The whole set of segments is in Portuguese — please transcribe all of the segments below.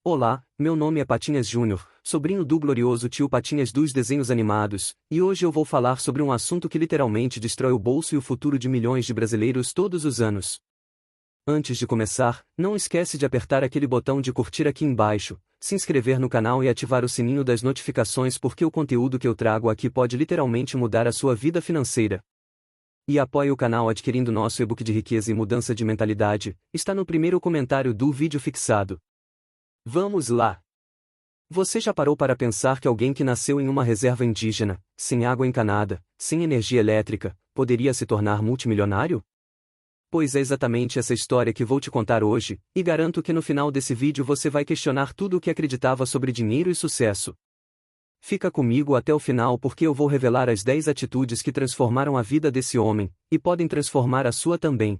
Olá, meu nome é Patinhas Júnior, sobrinho do glorioso tio Patinhas dos desenhos animados, e hoje eu vou falar sobre um assunto que literalmente destrói o bolso e o futuro de milhões de brasileiros todos os anos. Antes de começar, não esquece de apertar aquele botão de curtir aqui embaixo, se inscrever no canal e ativar o sininho das notificações porque o conteúdo que eu trago aqui pode literalmente mudar a sua vida financeira. E apoie o canal adquirindo nosso e-book de riqueza e mudança de mentalidade, está no primeiro comentário do vídeo fixado. Vamos lá! Você já parou para pensar que alguém que nasceu em uma reserva indígena, sem água encanada, sem energia elétrica, poderia se tornar multimilionário? Pois é exatamente essa história que vou te contar hoje, e garanto que no final desse vídeo você vai questionar tudo o que acreditava sobre dinheiro e sucesso. Fica comigo até o final porque eu vou revelar as 10 atitudes que transformaram a vida desse homem, e podem transformar a sua também.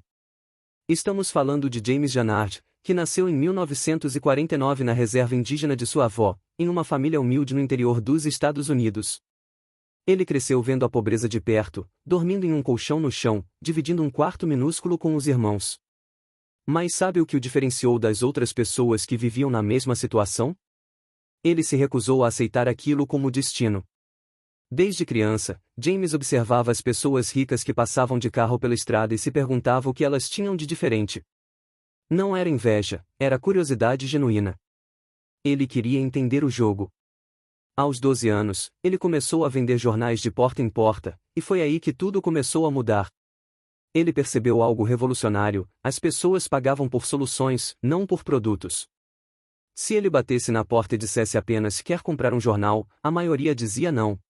Estamos falando de James Janard, que nasceu em 1949 na reserva indígena de sua avó, em uma família humilde no interior dos Estados Unidos. Ele cresceu vendo a pobreza de perto, dormindo em um colchão no chão, dividindo um quarto minúsculo com os irmãos. Mas sabe o que o diferenciou das outras pessoas que viviam na mesma situação? Ele se recusou a aceitar aquilo como destino. Desde criança, James observava as pessoas ricas que passavam de carro pela estrada e se perguntava o que elas tinham de diferente. Não era inveja, era curiosidade genuína. Ele queria entender o jogo. Aos 12 anos, ele começou a vender jornais de porta em porta, e foi aí que tudo começou a mudar. Ele percebeu algo revolucionário: as pessoas pagavam por soluções, não por produtos. Se ele batesse na porta e dissesse apenas "quer comprar um jornal", a maioria dizia não.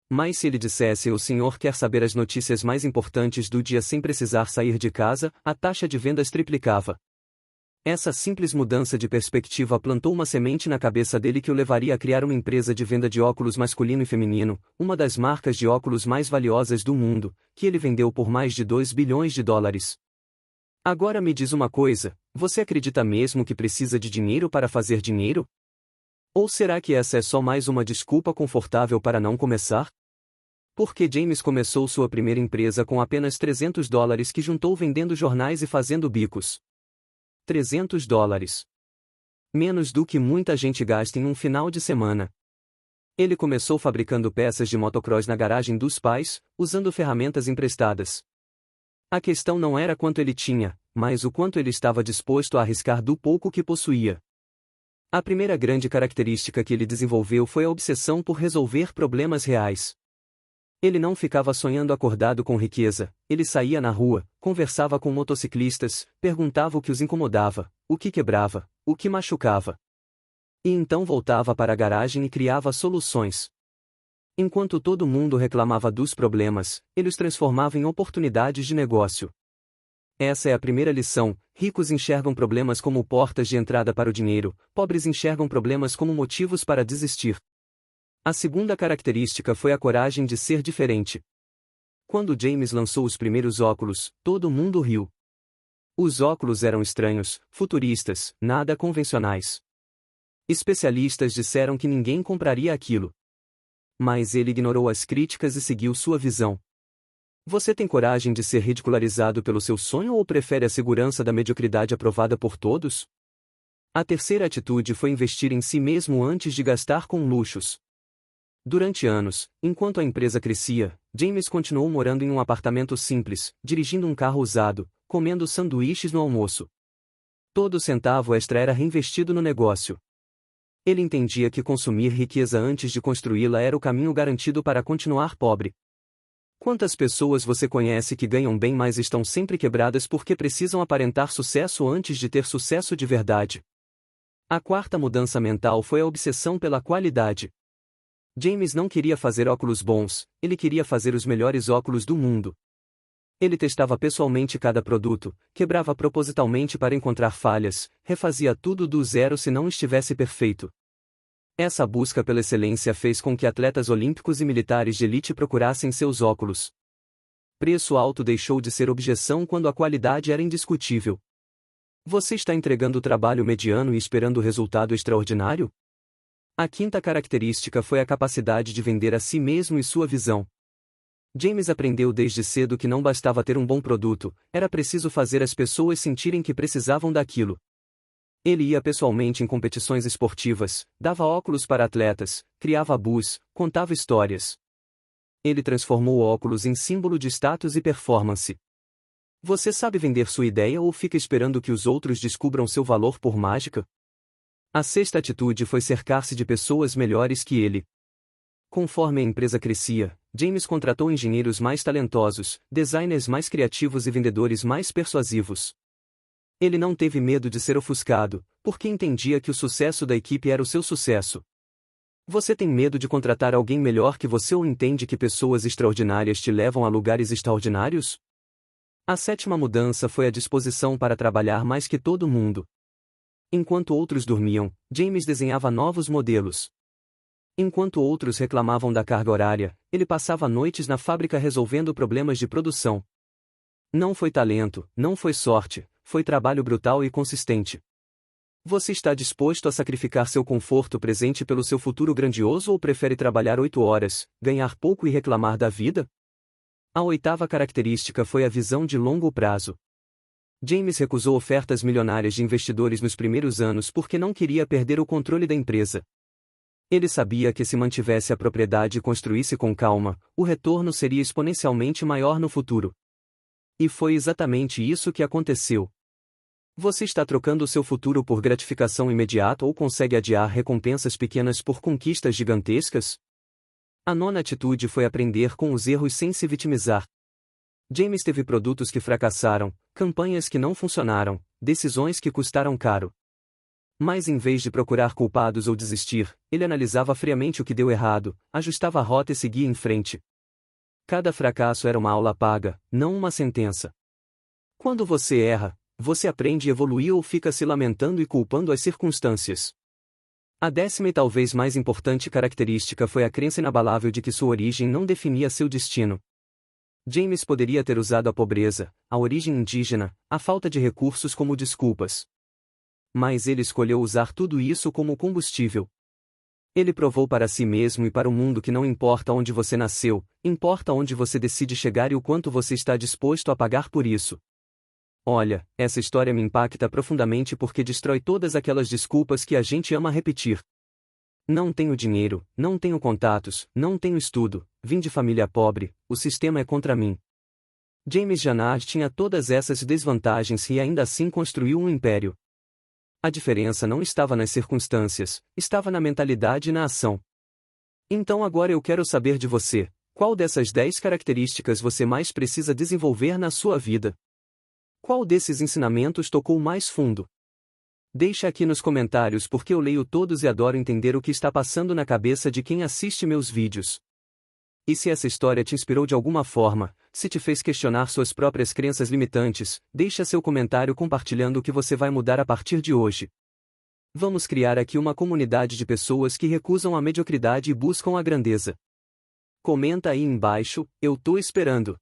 Mas se ele dissesse "o senhor quer saber as notícias mais importantes do dia sem precisar sair de casa", a taxa de vendas triplicava. Essa simples mudança de perspectiva plantou uma semente na cabeça dele que o levaria a criar uma empresa de venda de óculos masculino e feminino, uma das marcas de óculos mais valiosas do mundo, que ele vendeu por mais de 2 bilhões de dólares. Agora me diz uma coisa, você acredita mesmo que precisa de dinheiro para fazer dinheiro? Ou será que essa é só mais uma desculpa confortável para não começar? Porque James começou sua primeira empresa com apenas $300 que juntou vendendo jornais e fazendo bicos. $300. Menos do que muita gente gasta em um final de semana. Ele começou fabricando peças de motocross na garagem dos pais, usando ferramentas emprestadas. A questão não era quanto ele tinha, mas o quanto ele estava disposto a arriscar do pouco que possuía. A primeira grande característica que ele desenvolveu foi a obsessão por resolver problemas reais. Ele não ficava sonhando acordado com riqueza, ele saía na rua, conversava com motociclistas, perguntava o que os incomodava, o que quebrava, o que machucava. E então voltava para a garagem e criava soluções. Enquanto todo mundo reclamava dos problemas, ele os transformava em oportunidades de negócio. Essa é a primeira lição: ricos enxergam problemas como portas de entrada para o dinheiro, pobres enxergam problemas como motivos para desistir. A segunda característica foi a coragem de ser diferente. Quando James lançou os primeiros óculos, todo mundo riu. Os óculos eram estranhos, futuristas, nada convencionais. Especialistas disseram que ninguém compraria aquilo. Mas ele ignorou as críticas e seguiu sua visão. Você tem coragem de ser ridicularizado pelo seu sonho ou prefere a segurança da mediocridade aprovada por todos? A terceira atitude foi investir em si mesmo antes de gastar com luxos. Durante anos, enquanto a empresa crescia, James continuou morando em um apartamento simples, dirigindo um carro usado, comendo sanduíches no almoço. Todo centavo extra era reinvestido no negócio. Ele entendia que consumir riqueza antes de construí-la era o caminho garantido para continuar pobre. Quantas pessoas você conhece que ganham bem mas estão sempre quebradas porque precisam aparentar sucesso antes de ter sucesso de verdade? A quarta mudança mental foi a obsessão pela qualidade. James não queria fazer óculos bons, ele queria fazer os melhores óculos do mundo. Ele testava pessoalmente cada produto, quebrava propositalmente para encontrar falhas, refazia tudo do zero se não estivesse perfeito. Essa busca pela excelência fez com que atletas olímpicos e militares de elite procurassem seus óculos. Preço alto deixou de ser objeção quando a qualidade era indiscutível. Você está entregando trabalho mediano e esperando resultado extraordinário? A quinta característica foi a capacidade de vender a si mesmo e sua visão. James aprendeu desde cedo que não bastava ter um bom produto, era preciso fazer as pessoas sentirem que precisavam daquilo. Ele ia pessoalmente em competições esportivas, dava óculos para atletas, criava bus, contava histórias. Ele transformou o óculos em símbolo de status e performance. Você sabe vender sua ideia ou fica esperando que os outros descubram seu valor por mágica? A sexta atitude foi cercar-se de pessoas melhores que ele. Conforme a empresa crescia, James contratou engenheiros mais talentosos, designers mais criativos e vendedores mais persuasivos. Ele não teve medo de ser ofuscado, porque entendia que o sucesso da equipe era o seu sucesso. Você tem medo de contratar alguém melhor que você ou entende que pessoas extraordinárias te levam a lugares extraordinários? A sétima mudança foi a disposição para trabalhar mais que todo mundo. Enquanto outros dormiam, James desenhava novos modelos. Enquanto outros reclamavam da carga horária, ele passava noites na fábrica resolvendo problemas de produção. Não foi talento, não foi sorte, foi trabalho brutal e consistente. Você está disposto a sacrificar seu conforto presente pelo seu futuro grandioso ou prefere trabalhar 8 horas, ganhar pouco e reclamar da vida? A oitava característica foi a visão de longo prazo. James recusou ofertas milionárias de investidores nos primeiros anos porque não queria perder o controle da empresa. Ele sabia que se mantivesse a propriedade e construísse com calma, o retorno seria exponencialmente maior no futuro. E foi exatamente isso que aconteceu. Você está trocando seu futuro por gratificação imediata ou consegue adiar recompensas pequenas por conquistas gigantescas? A nona atitude foi aprender com os erros sem se vitimizar. James teve produtos que fracassaram, campanhas que não funcionaram, decisões que custaram caro. Mas em vez de procurar culpados ou desistir, ele analisava friamente o que deu errado, ajustava a rota e seguia em frente. Cada fracasso era uma aula paga, não uma sentença. Quando você erra, você aprende e evolui ou fica se lamentando e culpando as circunstâncias. A décima e talvez mais importante característica foi a crença inabalável de que sua origem não definia seu destino. James poderia ter usado a pobreza, a origem indígena, a falta de recursos como desculpas. Mas ele escolheu usar tudo isso como combustível. Ele provou para si mesmo e para o mundo que não importa onde você nasceu, importa onde você decide chegar e o quanto você está disposto a pagar por isso. Olha, essa história me impacta profundamente porque destrói todas aquelas desculpas que a gente ama repetir. Não tenho dinheiro, não tenho contatos, não tenho estudo, vim de família pobre, o sistema é contra mim. James Janard tinha todas essas desvantagens e ainda assim construiu um império. A diferença não estava nas circunstâncias, estava na mentalidade e na ação. Então agora eu quero saber de você, qual dessas 10 características você mais precisa desenvolver na sua vida? Qual desses ensinamentos tocou mais fundo? Deixa aqui nos comentários porque eu leio todos e adoro entender o que está passando na cabeça de quem assiste meus vídeos. E se essa história te inspirou de alguma forma, se te fez questionar suas próprias crenças limitantes, deixa seu comentário compartilhando o que você vai mudar a partir de hoje. Vamos criar aqui uma comunidade de pessoas que recusam a mediocridade e buscam a grandeza. Comenta aí embaixo, eu tô esperando.